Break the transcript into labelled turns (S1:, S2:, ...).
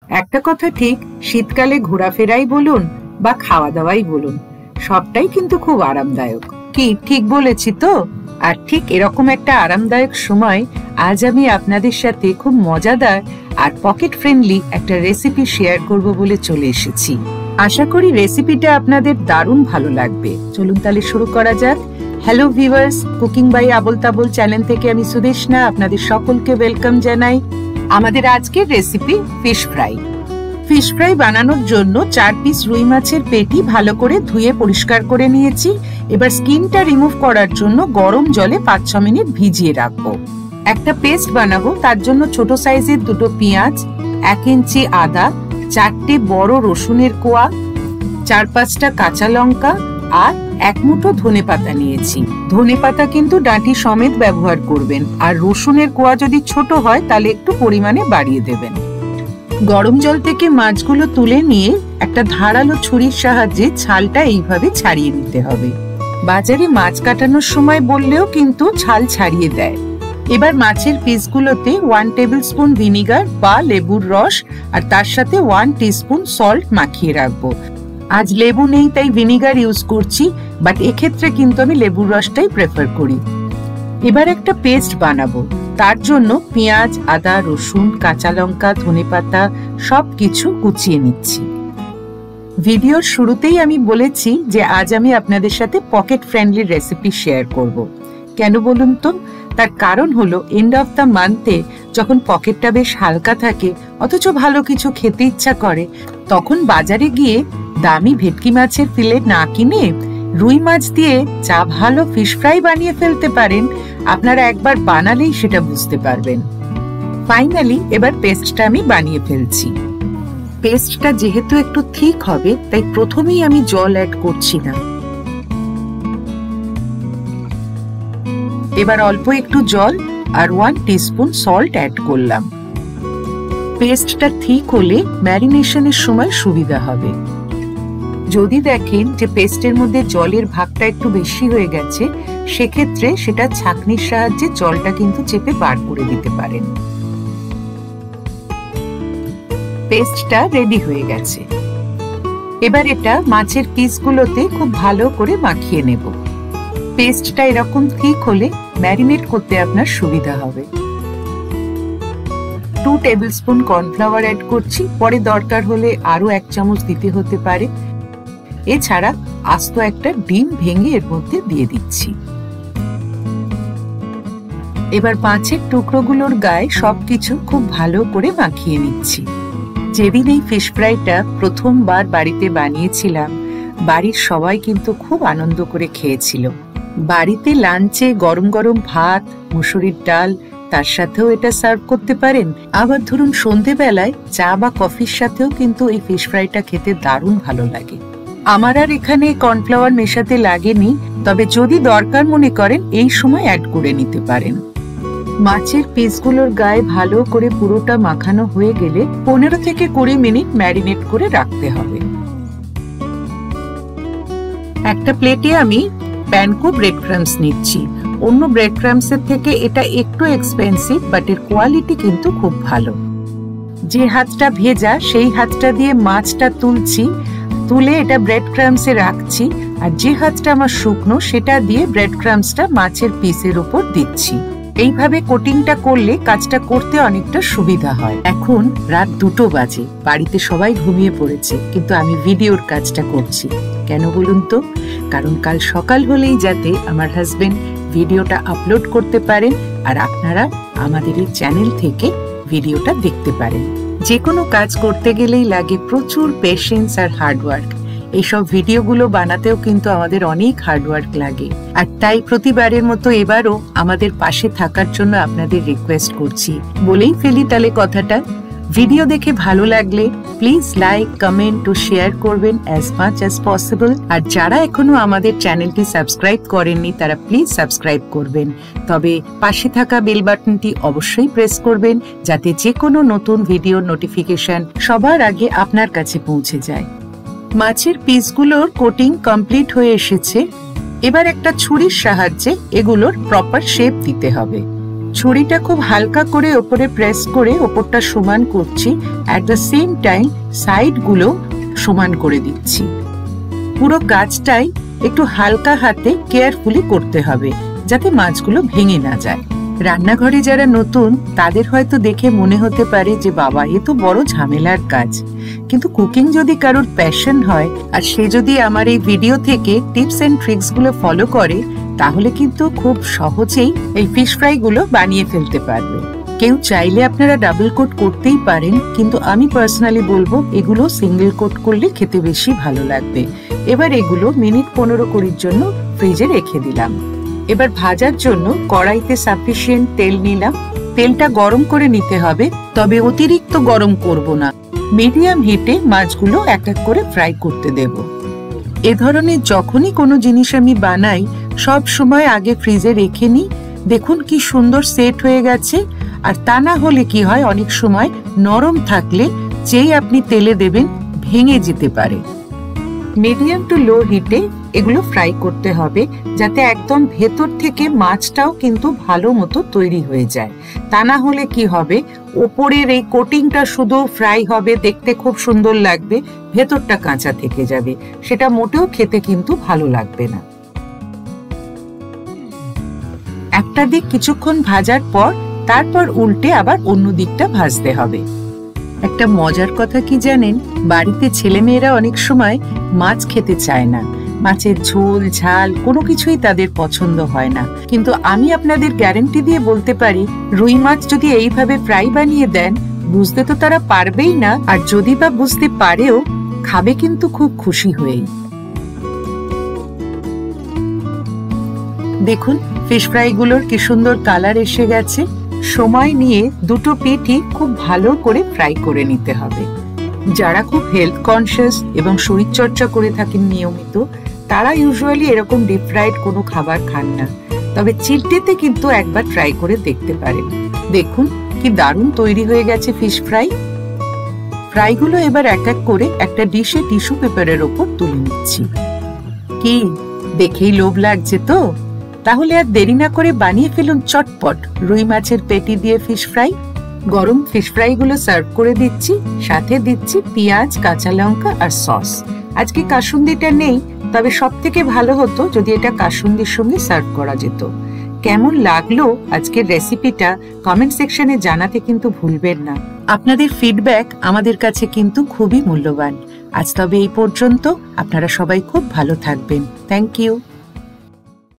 S1: একটা কথা ঠিক, শীতকালে ঘোরাফেরাই বলুন বা খাওয়া দাওয়াই বলুন, সবটাই কিন্তু খুব আরামদায়ক। কি ঠিক বলেছি তো? আর ঠিক এরকম একটা আরামদায়ক সময় আজ আমি আপনাদের সাথে খুব মজাদার আর পকেট ফ্রেন্ডলি একটা রেসিপি শেয়ার করব বলে চলে এসেছি। আশা করি রেসিপিটা আপনাদের দারুণ ভালো লাগবে। চলুন তাহলে শুরু করা যাক। Hello viewers, cooking by Abol Tabol channel থেকে আমি সুদেশনা আপনাদের সকলকে ওয়েলকাম জানাই। আমাদের আজকের recipe fish fry. Fish fry বানানোর জন্য 4 পিস রুই মাছের পেটি ভালো করে ধুয়ে পরিষ্কার করে নিয়েছি। এবার স্কিনটা রিমুভ করার জন্য গরম জলে 5-6 মিনিট ভিজিয়ে রাখবো। একটা পেস্ট বানাবো, তার জন্য ছোট সাইজের 2টো পেঁয়াজ, 1 ইঞ্চি আদা, 4টে বড় রসুনের কোয়া, 4-5টা কাঁচা লঙ্কা আর 1 মুঠো ধনেপাতা নিয়েছি। ধনেপাতা কিন্তু ডাঁটি সমেত ব্যবহার করবেন, আর রসুনের কোয়া যদি ছোট হয় তাহলে একটু পরিমাণে বাড়িয়ে দেবেন। গরম জল থেকে মাছগুলো তুলে নিয়ে একটা ধারালো ছুরির সাহায্যে ছালটা এইভাবে ছাড়িয়ে নিতে হবে। বাজারে মাছ কাটানোর সময় বললেও কিন্তু ছাল ছাড়িয়ে দেয়। এবার মাছের পিসগুলোতে 1 টেবিল স্পুন ভিনিগার বা লেবুর রস আর তার সাথে 1 টিস্পুন সল্ট মাখিয়ে রাখবো। আজ লেবু নেই তাই ভিনিগার ইউজ করছি, বাট এক্ষেত্রে কিন্তু আমি লেবুর রসটাই প্রেফার করি। এবার একটা পেস্ট বানাবো, তার জন্য পেঁয়াজ, আদা, রসুন, কাঁচা লঙ্কা, ধনেপাতা সবকিছু কুচিয়ে নিচ্ছি। ভিডিওর শুরুতেই আমি বলেছি যে আজ আমি আপনাদের সাথে পকেট ফ্রেন্ডলি রেসিপি শেয়ার করব। কেন বলুন তো? তার কারণ হলো এন্ড অফ দ্য মান্থে যখন পকেটটা বেশ হালকা থাকে অথচ ভালো কিছু খেতে ইচ্ছা করে, তখন বাজারে গিয়ে দামি ভেটকি মাছের ফিলে না কিনে রুই মাছ দিয়ে যা ভালো ফিশ ফ্রাই বানিয়ে ফেলতে পারেন, আপনারা একবার বানালেই সেটা বুঝতে পারবেন। ফাইনালি এবার পেস্টটা আমি বানিয়ে ফেলছি। পেস্টটা যেহেতু একটু থিক হবে তাই প্রথমেই আমি জল অ্যাড করছি না। এবার অল্প একটু জল আর 1 টিস্পুন সল্ট অ্যাড করলাম। পেস্টটা থিক হলে ম্যারিনেশনের সময় সুবিধা হবে। যদি দেখেন যে পেস্টের মধ্যে জলের ভাগটা একটু বেশি হয়ে গেছে, সেক্ষেত্রে সেটা ছাঁকনির সাহায্যে জলটা কিন্তু চেপে বার করে দিতে পারেন। পেস্টটা রেডি হয়ে গেছে। এবার এটা মাছের পিসগুলোতে খুব ভালো করে মাখিয়ে নেব। পেস্টটা এরকম ঠিক হলে ম্যারিনেট করতে আপনার সুবিধা হবে। 2 টেবিল স্পুন কর্নফ্লাওয়ার অ্যাড করছি, পরে দরকার হলে আরো 1 চামচ দিতে হতে পারে। এছাড়া আস্ত একটা ডিম ভেঙে এর মধ্যে দিয়ে দিচ্ছি। এবার মাছের টুকরোগুলোর গায়ে সবকিছু খুব ভালো করে মাখিয়ে নিচ্ছি। যেদিন এই ফিশ ফ্রাইটা প্রথমবার বাড়িতে বানিয়েছিলাম, বাড়ির সবাই কিন্তু খুব আনন্দ করে খেয়েছিল। বাড়িতে লাঞ্চে গরম গরম ভাত, মুসুরির ডাল, তার সাথেও এটা সার্ভ করতে পারেন। আবার ধরুন সন্ধেবেলায় চা বা কফির সাথেও কিন্তু এই ফিশ ফ্রাইটা খেতে দারুণ ভালো লাগে। আমার আর এখানে কর্নফ্লাওয়ার মেশাতে লাগেনি, তবে যদি দরকার মনে করেন এই সময় অ্যাড করে নিতে পারেন। মাছের পিসগুলোর গায়ে ভালো করে পুরোটা মাখানো হয়ে গেলে 15 থেকে 20 মিনিট ম্যারিনেট করে রাখতে হবে। একটা প্লেটে আমি প্যানকো ব্রেড ক্রাম্বস নিচ্ছি। অন্য ব্রেড ক্রাম্বসের থেকে এটা একটু এক্সপেন্সিভ, বাট এর কোয়ালিটি কিন্তু খুব ভালো। যে হাতটা ভেজা সেই হাতটা দিয়ে মাছটা তুলছি, তুলে এটা ব্রেড ক্রাম্বসে রাখছি, আর যে হাতটা আমার শুকনো সেটা দিয়ে ব্রেড ক্রাম্বসটা মাছের পিসের উপর দিচ্ছি। এইভাবে কোটিংটা করলে কাজটা করতে অনেকটা সুবিধা হয়। এখন রাত 2টো বাজে, বাড়িতে সবাই ঘুমিয়ে পড়েছে, কিন্তু আমি ভিডিওর কাজটা করছি। কেন বলুন তো? কারণ কাল সকাল হলেই যাতে আমার হাজবেন্ড ভিডিওটা আপলোড করতে পারেন আর আপনারা আমাদের এই চ্যানেল থেকে ভিডিওটা দেখতে পারেন। যে কোনো কাজ করতে গেলেই লাগে প্রচুর পেশেন্স আর হার্ডওয়ার্ক। এইসব ভিডিওগুলো বানাতেও কিন্তু আমাদের অনেক হার্ডওয়ার্ক লাগে। আর তাই প্রতিবারের মতো এবারও আমাদের পাশে থাকার জন্য আপনাদের রিকোয়েস্ট করছি। বলেই ফেলি তাহলে কথাটা। ভিডিও দেখে ভালো লাগলে প্লিজ লাইক, কমেন্ট ও শেয়ার করবেন অ্যাজ মাচ অ্যাজ পসিবল। আর যারা এখনো আমাদের চ্যানেলটি সাবস্ক্রাইব করেননি তারা প্লিজ সাবস্ক্রাইব করবেন। তবে পাশে থাকা বেল বাটনটি অবশ্যই প্রেস করবেন, যাতে যে কোনো নতুন ভিডিওর নোটিফিকেশন সবার আগে আপনার কাছে পৌঁছে যায়। মাছের পিসগুলোর কোটিং কমপ্লিট হয়ে এসেছে। এবার একটা ছুরির সাহায্যে এগুলোর প্রপার শেপ দিতে হবে। ছুরিটা খুব হালকা করে ওপরে প্রেস করে ওপরটা সমান করছি, at the same time side গুলো সমান করে দিচ্ছি। পুরো কাজটাই একটু হালকা হাতে কেয়ারফুলি করতে হবে যাতে মাছগুলো ভেঙে না যায়। রান্নাঘরে যারা নতুন তাদের হয়তো দেখে মনে হতে পারে যে বাবা এ তো বড় ঝামেলার কাজ, কিন্তু কুকিং যদি কারোর প্যাশন হয় আর সে যদি আমার এই ভিডিও থেকে টিপস এন্ড ট্রিক্স গুলো ফলো করে তাহলে কিন্তু খুব সহজেই এই ফিশ ফ্রাই গুলো বানিয়ে ফেলতে পারবে। কেউ চাইলে আপনারা ডাবল কোট করতেই পারেন, কিন্তু আমি পার্সোনালি বলবো এগুলো সিঙ্গেল কোট করলে খেতে বেশি ভালো লাগবে। এবার এগুলো মিনিট 15-20 জন্য ফ্রিজে রেখে দিলাম। এবার ভাজার জন্য কড়াইতে সাফিসিয়েন্ট তেল নিলাম। তেলটা গরম করে নিতে হবে, তবে অতিরিক্ত গরম করব না। মিডিয়াম হিটে মাছগুলো এক এক করে ফ্রাই করতে দেব। এ ধরনের যখনই কোনো জিনিস আমি বানাই সব সময় আগে ফ্রিজে রেখে নিই। দেখুন কি সুন্দর সেট হয়ে গেছে। আর তা না হলে কি হয়, অনেক সময় নরম থাকলে যেই আপনি তেলে দেবেন ভেঙে যেতে পারে। মিডিয়াম টু লো হিটে এগুলো ফ্রাই করতে হবে যাতে একদম ভেতর থেকে মাছটাও কিন্তু ভালো মতো তৈরি হয়ে যায়। তা না হলে কি হবে, ওপরের এই কোটিংটা শুধু ফ্রাই হবে, দেখতে খুব সুন্দর লাগবে, ভেতরটা কাঁচা থেকে যাবে, সেটা মোটেও খেতে কিন্তু ভালো লাগবে না। একটা দিক কিছুক্ষণ ভাজার পর তারপর উল্টে আবার অন্য দিকটা ভাজতে হবে। একটা মজার কথা কি জানেন, বাড়িতে ছেলেমেয়েরা অনেক সময় মাছ খেতে চায় না, মাছের ঝোল ঝাল কোনো কিছুই তাদের পছন্দ হয় না, কিন্তু আমি আপনাদের গ্যারান্টি দিয়ে বলতে পারি রুই মাছ যদি এইভাবে ফ্রাই বানিয়ে দেন বুঝতে তো তারা পারবেই না, আর যদি বা বুঝতে পারেও খাবে কিন্তু খুব খুশি হয়েই। দেখুন ফিশ ফ্রাই গুলোর কি সুন্দর কালার এসে গেছে। সময় নিয়ে দুটো পিঠই খুব ভালো করে ফ্রাই করে নিতে হবে। যারা খুব হেলথ কনসিয়াস এবং শরীর চর্চা করে থাকেন নিয়মিত তারা ইউজুয়ালি এরকম ডিপ ফ্রাইড কোনো খাবার খান না, তবে চিলটেতে কিন্তু একবার ট্রাই করে দেখতে পারেন। দেখুন কি দারুণ তৈরি হয়ে গেছে ফিশ ফ্রাই। ফ্রাইগুলো এবার এক এক করে একটা ডিশে টিস্যু পেপারের ওপর তুলে নিচ্ছি। কি দেখেই লোভ লাগছে তো? তাহলে আর দেরি না করে বানিয়ে ফেলুন চটপট রুই মাছের পেটি দিয়ে ফিশ ফ্রাই। গরম ফিশ ফ্রাই গুলো সার্ভ করে দিচ্ছি, সাথে দিচ্ছি পেঁয়াজ, কাঁচা লঙ্কা আর সস। আজকে কাসুন্দিটা নেই, তবে সব থেকে ভালো হতো যদি এটা কাসুন্দির সঙ্গে সার্ভ করা যেত। কেমন লাগলো আজকের রেসিপিটা কমেন্ট সেকশনে জানাতে কিন্তু ভুলবেন না। আপনাদের ফিডব্যাক আমাদের কাছে কিন্তু খুবই মূল্যবান। আজ তবে এই পর্যন্ত, আপনারা সবাই খুব ভালো থাকবেন। Thank you.